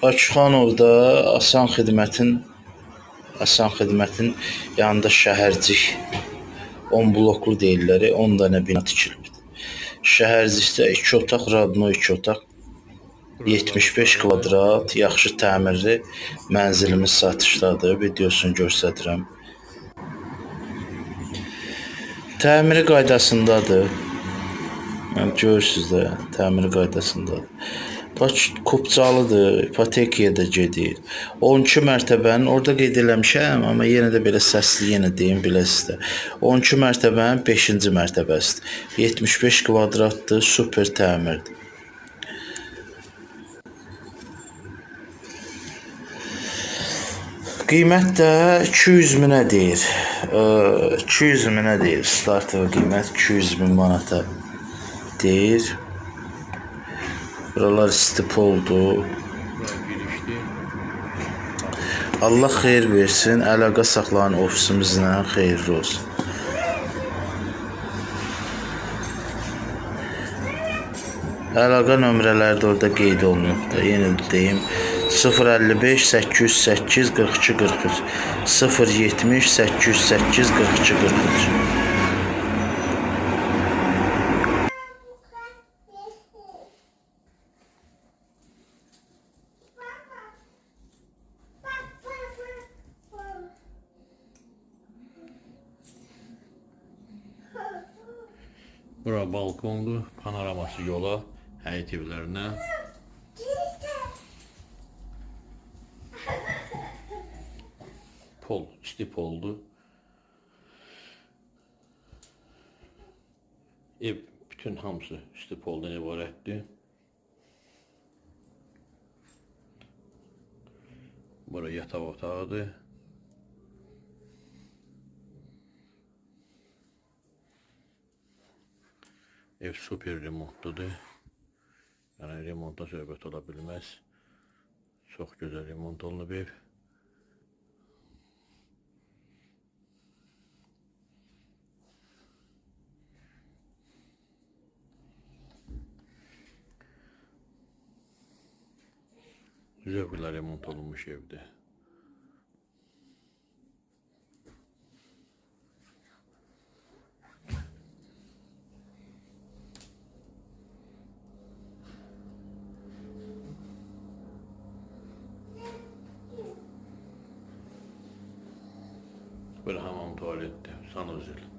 Bakıxanovda Asan xidmətin yanında şəhərcik 10 bloklu deyirlər, 10 dənə bina tikilibdir. Şəhərcikdə 2 otaq, radno 2 otaq, 75 kvadrat, yaxşı təmirli mənzilimiz satışdadır. Videosunu göstərirəm. Təmiri qaydasındadır. Görürsünüz də, təmiri qaydasındadır. Kopcalıdır, ipotekaya da gedir. 12 mərtəbənin, orada qeyd eləmişəm, amma yenə də belə səsli yenə deyim, biləsiz də. 12 mərtəbənin 5-ci mərtəbəsidir. 75 kvadratdır, super təmirdir. Qiymət də 200 minə deyir. 200 minə deyir. Startı qiymət 200 min manata deyir. Buralar istipoldur. Allah xeyir versin. Əlaqə saxlayın ofisimizlə. Xeyirli olsun. Əlaqə nömrələri də orada qeyd olunubdur. Yenə deyim. 055 808 42 43 070 808 42 43. Bura balkondur, panoraması yola, həyət evlərinə. Pol, isti poldur. Ev bütün hamısı isti poldan ibarətdir. Bura yataq otağıdır. Ev super remontludur. Yəni remonta söhbət ola bilməz. Çox gözəl remont olunub ev. Zövqlə remont olunmuş evdir. Böyle hamam tuvaletdir, sanuzel.